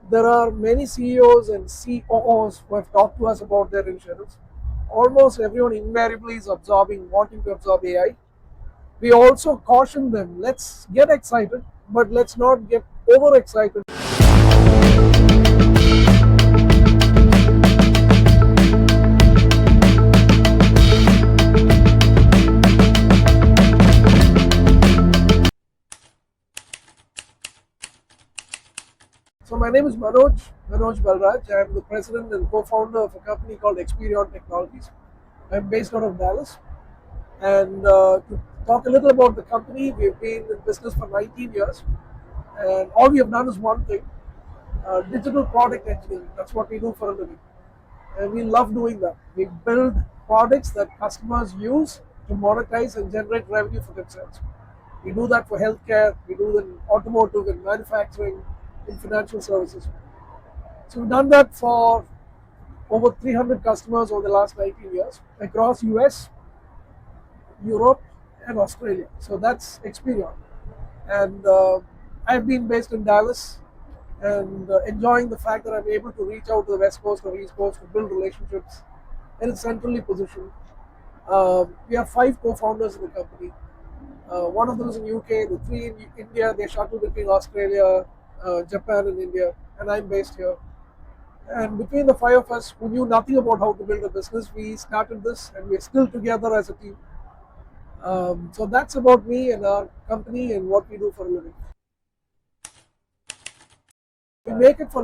There are many CEOs and COOs who have talked to us about their insurance. Almost everyone invariably is wanting to absorb AI. We also caution them, let's get excited, but let's not get overexcited. So my name is Manoj Balraj. I'm the president and co-founder of a company called Experion Technologies. I'm based out of Dallas. And to talk a little about the company, we've been in business for 19 years. And all we have done is one thing, digital product engineering. That's what we do for a living. And we love doing that. We build products that customers use to monetize and generate revenue for themselves. We do that for healthcare, we do it in automotive and manufacturing, in financial services. So we've done that for over 300 customers over the last 19 years across US, Europe, and Australia. So that's Experion. And I've been based in Dallas and enjoying the fact that I'm able to reach out to the West Coast or East Coast to build relationships. And it's centrally positioned. We have 5 co-founders in the company. One of them is in UK, the 3 in India. They shuttle between Australia, Japan, and India, and I'm based here. And between the 5 of us who knew nothing about how to build a business, we started this, and we're still together as a team. So that's about me and our company and what we do for a living. We make it for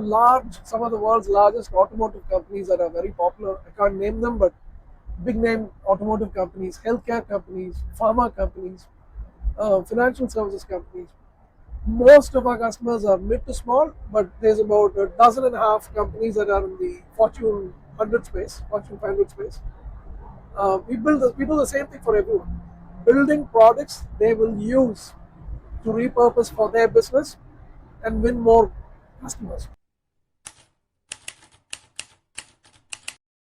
some of the world's largest automotive companies that are very popular. I can't name them, but big name automotive companies, healthcare companies, pharma companies, financial services companies. Most of our customers are mid to small, but there's about a dozen and a half companies that are in the Fortune 100 space, Fortune 500 space. We do the same thing for everyone. Building products they will use to repurpose for their business and win more customers.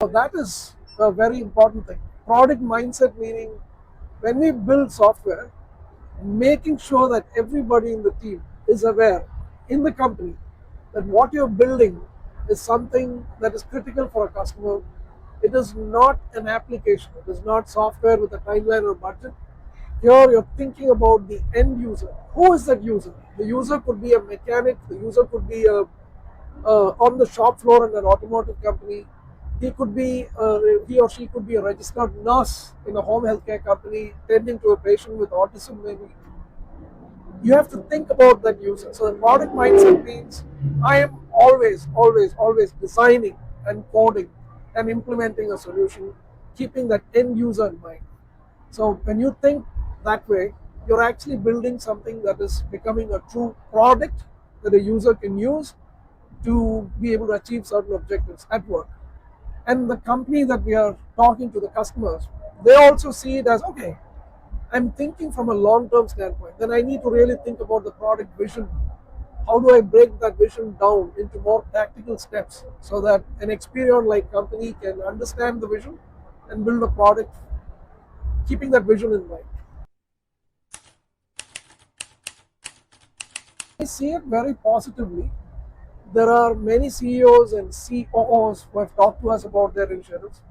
So that is a very important thing. Product mindset meaning when we build software, making sure that everybody in the team is aware in the company that what you're building is something that is critical for a customer. It is not an application, it is not software with a timeline or budget. Here you're thinking about the end user. Who is that user? The user could be a mechanic, the user could be on the shop floor in an automotive company. He or she could be a registered nurse in a home healthcare company tending to a patient with autism maybe. You have to think about that user. So the product mindset means I am always designing and coding and implementing a solution, keeping that end user in mind. So when you think that way, you're actually building something that is becoming a true product that a user can use to be able to achieve certain objectives at work. And the company that we are talking to, the customers, they also see it as okay, I'm thinking from a long-term standpoint. Then I need to really think about the product vision. How do I break that vision down into more tactical steps so that an Experion-like company can understand the vision and build a product keeping that vision in mind? I see it very positively. There are many CEOs and COOs who have talked to us about their insurance.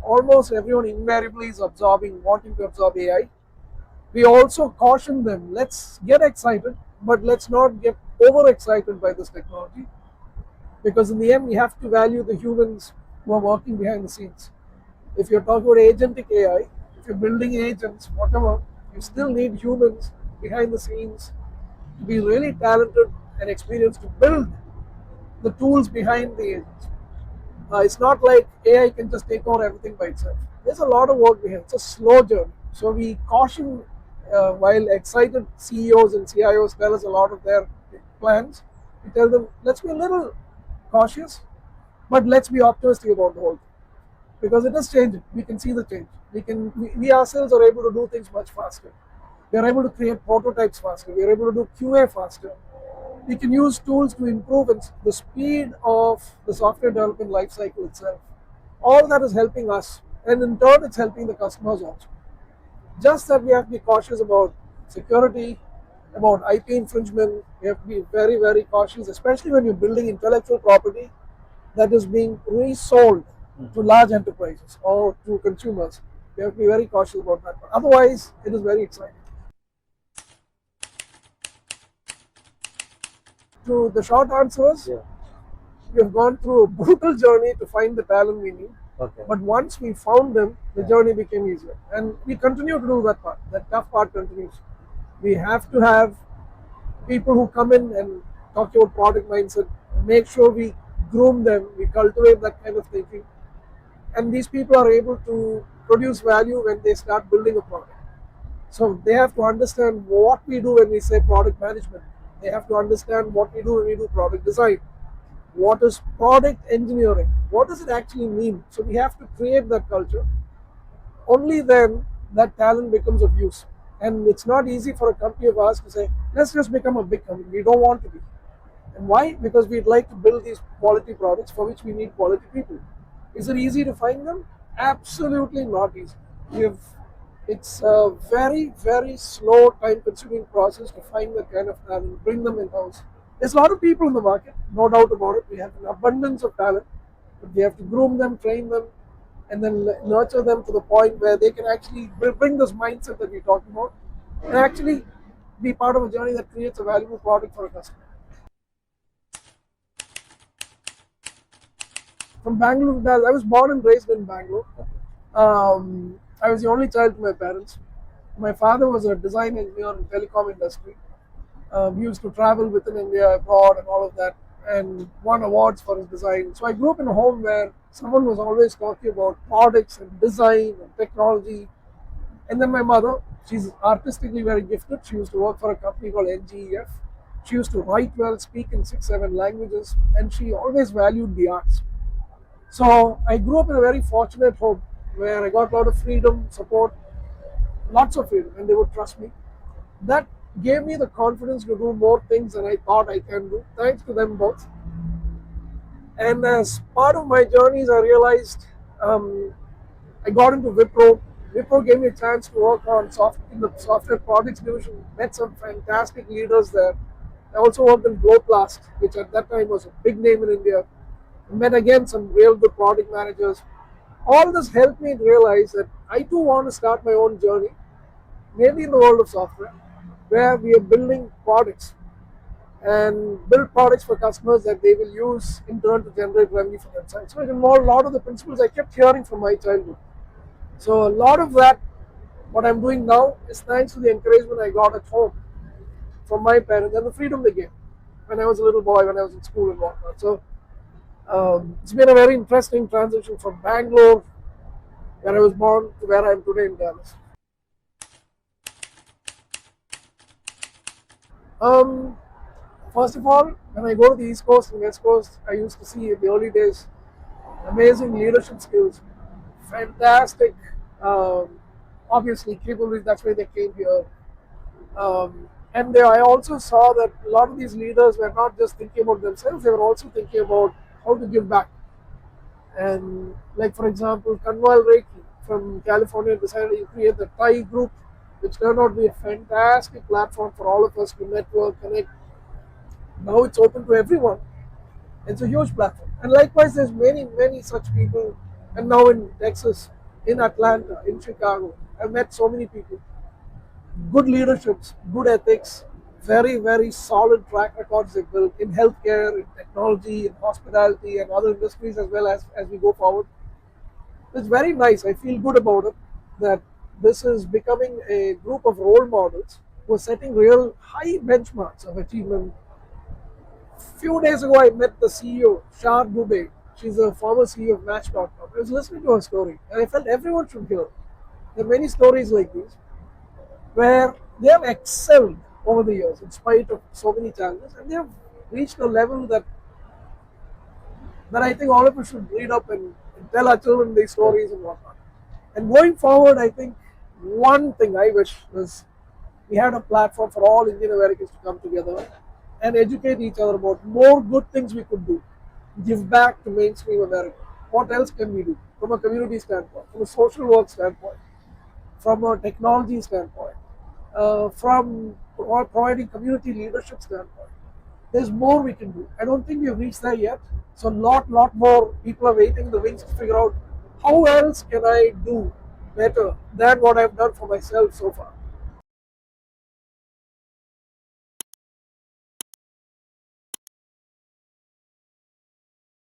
Almost everyone invariably is wanting to absorb AI. We also caution them, let's get excited, but let's not get overexcited by this technology, because in the end we have to value the humans who are working behind the scenes. If you're talking about agentic AI, if you're building agents, whatever, you still need humans behind the scenes to be really talented and experienced to build the tools behind the agents. It's not like AI can just take over everything by itself. There's a lot of work behind. It's a slow journey. So we caution, while excited CEOs and CIOs tell us a lot of their plans, we tell them, let's be a little cautious, but let's be optimistic about the whole thing. Because it is changing. We can see the change. We ourselves are able to do things much faster. We are able to create prototypes faster. We are able to do QA faster. We can use tools to improve the speed of the software development lifecycle itself. All that is helping us, and in turn, it's helping the customers also. Just that we have to be cautious about security, about IP infringement. We have to be very, very cautious, especially when you're building intellectual property that is being resold to large enterprises or to consumers. We have to be very cautious about that. But otherwise, it is very exciting. To the short answers, Yeah. we have gone through a brutal journey to find the talent we need. Okay. But once we found them, the Yeah. journey became easier. And we continue to do that part. That tough part continues. We have to have people who come in and talk about product mindset, make sure we groom them, we cultivate that kind of thinking. And these people are able to produce value when they start building a product. So they have to understand what we do when we say product management. They have to understand what we do when we do product design. What is product engineering? What does it actually mean? So we have to create that culture. Only then that talent becomes of use. And it's not easy for a company of ours to say, let's just become a big company. We don't want to be. And why? Because we'd like to build these quality products for which we need quality people. Is it easy to find them? Absolutely not easy. We've, it's a very, very slow, time consuming process to find that kind of talent, bring them in house. There's a lot of people in the market, no doubt about it. We have an abundance of talent, but we have to groom them, train them, and then nurture them to the point where they can actually bring this mindset that we're talking about and actually be part of a journey that creates a valuable product for a customer. From Bangalore, I was born and raised in Bangalore. I was the only child to my parents. My father was a design engineer in telecom industry. He used to travel within India, abroad, and all of that, and won awards for his design. So I grew up in a home where someone was always talking about products and design and technology. And then my mother, she's artistically very gifted. She used to work for a company called NGEF. She used to write well, speak in 6, 7 languages, and she always valued the arts. So I grew up in a very fortunate home where I got a lot of freedom, support, lots of freedom, and they would trust me. That gave me the confidence to do more things than I thought I can do, thanks to them both. And as part of my journeys, I realized I got into Wipro. Wipro gave me a chance to work on in the software products division. Met some fantastic leaders there. I also worked in Blast, which at that time was a big name in India. Met again some real good product managers. All this helped me realize that I too want to start my own journey, maybe in the world of software, where we are building products and build products for customers that they will use in turn to generate revenue for themselves. So it involved a lot of the principles I kept hearing from my childhood. So a lot of that, what I'm doing now, is thanks to the encouragement I got at home from my parents and the freedom they gave when I was a little boy, when I was in school and whatnot. So it's been a very interesting transition from Bangalore, where I was born, to where I am today in Dallas. Um, First of all, when I go to the East Coast and West Coast, I used to see in the early days amazing leadership skills, fantastic, um, obviously capabilities. That's why they came here. And I also saw that a lot of these leaders were not just thinking about themselves; they were also thinking about how to give back. And like for example, Kanwal Reiki from California decided to create the Thai group, which turned out to be a fantastic platform for all of us to network, connect. Now it's open to everyone. It's a huge platform. And likewise, there's many, many such people. And now in Texas, in Atlanta, in Chicago, I've met so many people. Good leaderships, good ethics, very, very solid track records they've built in healthcare, in technology, in hospitality, and other industries as well as we go forward. It's very nice. I feel good about it that this is becoming a group of role models who are setting real high benchmarks of achievement. Few days ago, I met the CEO, Shar Dubey. She's a former CEO of Match.com. I was listening to her story, and I felt everyone should hear. There are many stories like these where they have excelled over the years in spite of so many challenges, and they have reached a level that I think all of us should read up and tell our children these stories and whatnot. And going forward, I think one thing I wish was we had a platform for all Indian Americans to come together and educate each other about more good things we could do. Give back to mainstream America. What else can we do from a community standpoint, from a social work standpoint, from a technology standpoint, from providing community leadership standpoint. There's more we can do. I don't think we've reached there yet. So lot more people are waiting in the wings to figure out how else can I do better than what I've done for myself so far.